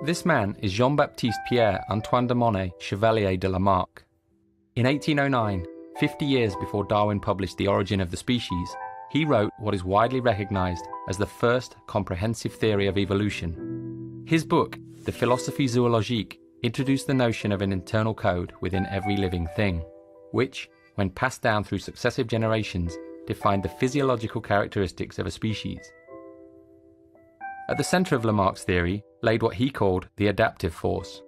This man is Jean-Baptiste Pierre Antoine de Monet Chevalier de Lamarck. In 1809, 50 years before Darwin published The Origin of the Species, he wrote what is widely recognized as the first comprehensive theory of evolution. His book, De Philosophie Zoologique, introduced the notion of an internal code within every living thing, which, when passed down through successive generations, defined the physiological characteristics of a species. At the center of Lamarck's theory laid what he called the adaptive force.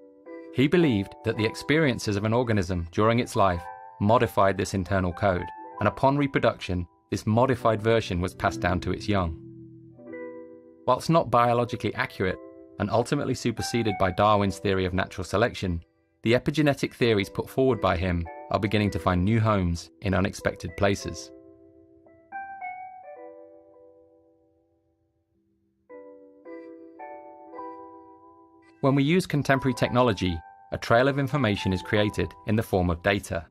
He believed that the experiences of an organism during its life modified this internal code, and upon reproduction, this modified version was passed down to its young. Whilst not biologically accurate, and ultimately superseded by Darwin's theory of natural selection, the epigenetic theories put forward by him are beginning to find new homes in unexpected places. When we use contemporary technology, a trail of information is created in the form of data.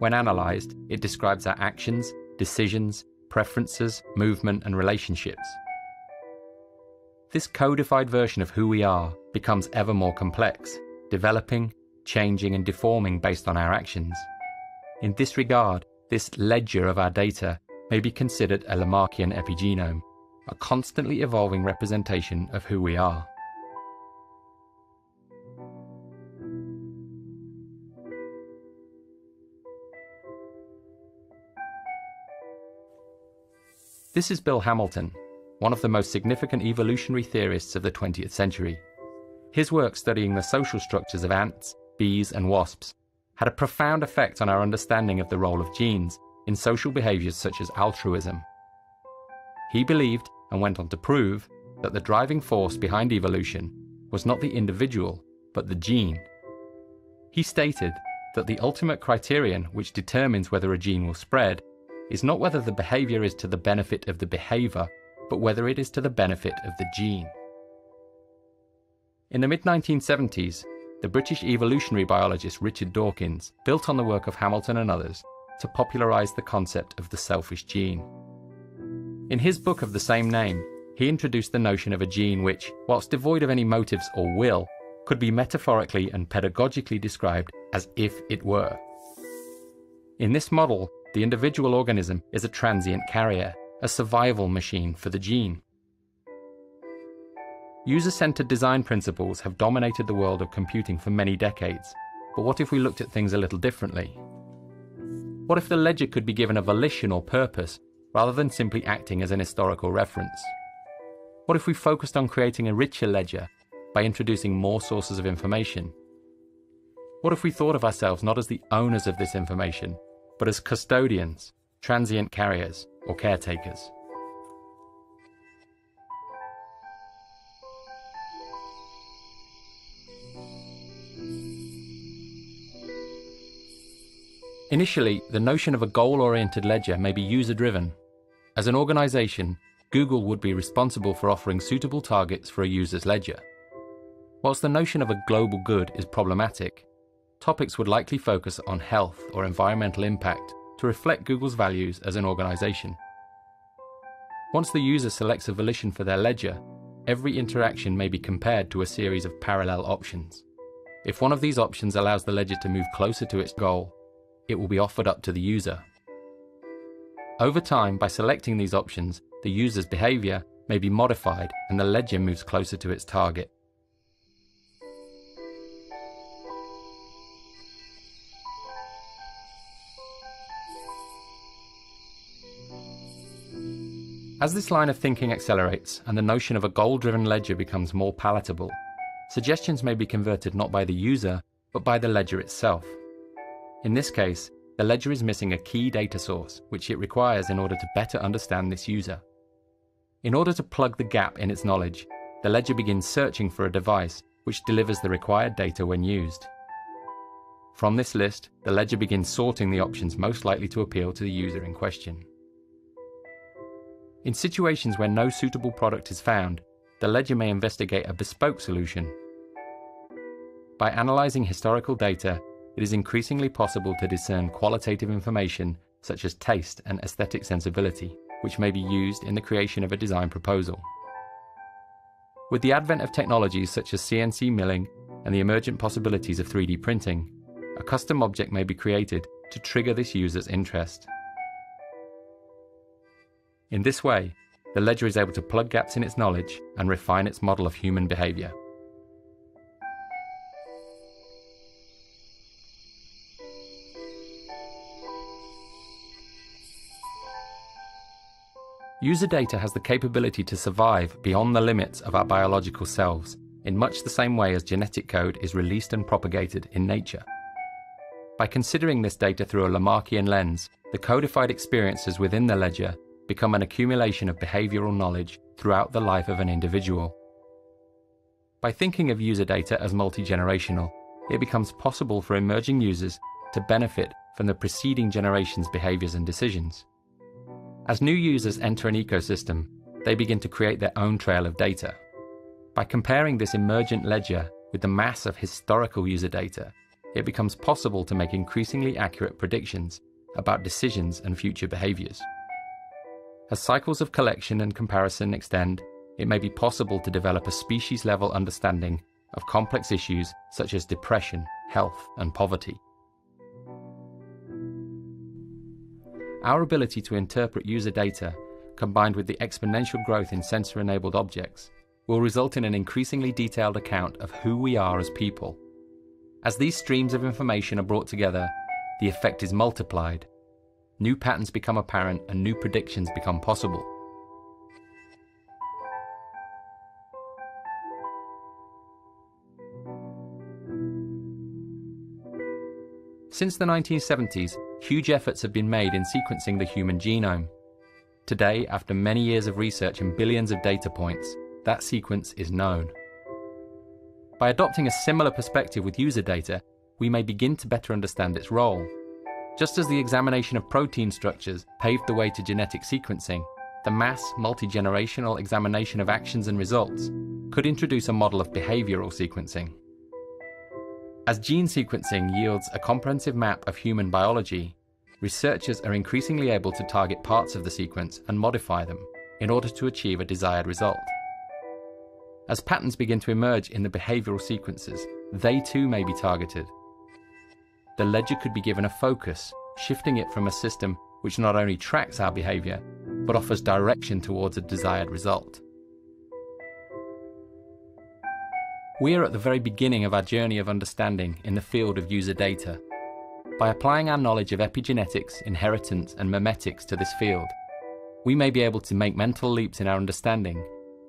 When analysed, it describes our actions, decisions, preferences, movement, and relationships. This codified version of who we are becomes ever more complex, developing, changing, and deforming based on our actions. In this regard, this ledger of our data may be considered a Lamarckian epigenome, a constantly evolving representation of who we are. This is Bill Hamilton, one of the most significant evolutionary theorists of the 20th century. His work studying the social structures of ants, bees, and wasps had a profound effect on our understanding of the role of genes in social behaviors such as altruism. He believed, and went on to prove, that the driving force behind evolution was not the individual, but the gene. He stated that the ultimate criterion which determines whether a gene will spread is not whether the behavior is to the benefit of the behavior, but whether it is to the benefit of the gene. In the mid-1970s, the British evolutionary biologist Richard Dawkins built on the work of Hamilton and others to popularise the concept of the selfish gene. In his book of the same name, he introduced the notion of a gene which, whilst devoid of any motives or will, could be metaphorically and pedagogically described as if it were. In this model, the individual organism is a transient carrier, a survival machine for the gene. User-centered design principles have dominated the world of computing for many decades, but what if we looked at things a little differently? What if the ledger could be given a volition or purpose, rather than simply acting as an historical reference? What if we focused on creating a richer ledger by introducing more sources of information? What if we thought of ourselves not as the owners of this information, but as custodians, transient carriers, or caretakers? Initially, the notion of a goal-oriented ledger may be user-driven. As an organization, Google would be responsible for offering suitable targets for a user's ledger. Whilst the notion of a global good is problematic, topics would likely focus on health or environmental impact to reflect Google's values as an organization. Once the user selects a volition for their ledger, every interaction may be compared to a series of parallel options. If one of these options allows the ledger to move closer to its goal, it will be offered up to the user. Over time, by selecting these options, the user's behavior may be modified and the ledger moves closer to its target. As this line of thinking accelerates and the notion of a goal-driven ledger becomes more palatable, suggestions may be converted not by the user, but by the ledger itself. In this case, the ledger is missing a key data source, which it requires in order to better understand this user. In order to plug the gap in its knowledge, the ledger begins searching for a device which delivers the required data when used. From this list, the ledger begins sorting the options most likely to appeal to the user in question. In situations where no suitable product is found, the ledger may investigate a bespoke solution. By analysing historical data, it is increasingly possible to discern qualitative information such as taste and aesthetic sensibility, which may be used in the creation of a design proposal. With the advent of technologies such as CNC milling and the emergent possibilities of 3D printing, a custom object may be created to trigger this user's interest. In this way, the ledger is able to plug gaps in its knowledge and refine its model of human behavior. User data has the capability to survive beyond the limits of our biological selves, in much the same way as genetic code is released and propagated in nature. By considering this data through a Lamarckian lens, the codified experiences within the ledger become an accumulation of behavioral knowledge throughout the life of an individual. By thinking of user data as multi-generational, it becomes possible for emerging users to benefit from the preceding generation's behaviors and decisions. As new users enter an ecosystem, they begin to create their own trail of data. By comparing this emergent ledger with the mass of historical user data, it becomes possible to make increasingly accurate predictions about decisions and future behaviors. As cycles of collection and comparison extend, it may be possible to develop a species-level understanding of complex issues such as depression, health, and poverty. Our ability to interpret user data, combined with the exponential growth in sensor-enabled objects, will result in an increasingly detailed account of who we are as people. As these streams of information are brought together, the effect is multiplied. New patterns become apparent and new predictions become possible. Since the 1970s, huge efforts have been made in sequencing the human genome. Today, after many years of research and billions of data points, that sequence is known. By adopting a similar perspective with user data, we may begin to better understand its role. Just as the examination of protein structures paved the way to genetic sequencing, the mass, multi-generational examination of actions and results could introduce a model of behavioral sequencing. As gene sequencing yields a comprehensive map of human biology, researchers are increasingly able to target parts of the sequence and modify them in order to achieve a desired result. As patterns begin to emerge in the behavioral sequences, they too may be targeted. The ledger could be given a focus, shifting it from a system which not only tracks our behavior, but offers direction towards a desired result. We are at the very beginning of our journey of understanding in the field of user data. By applying our knowledge of epigenetics, inheritance, and memetics to this field, we may be able to make mental leaps in our understanding,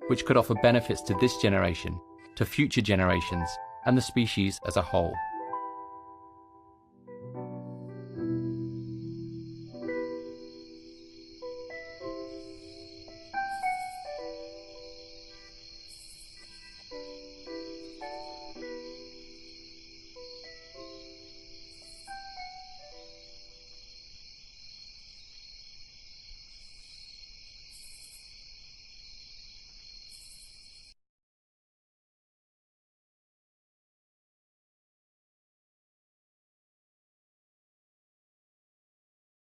which could offer benefits to this generation, to future generations, and the species as a whole.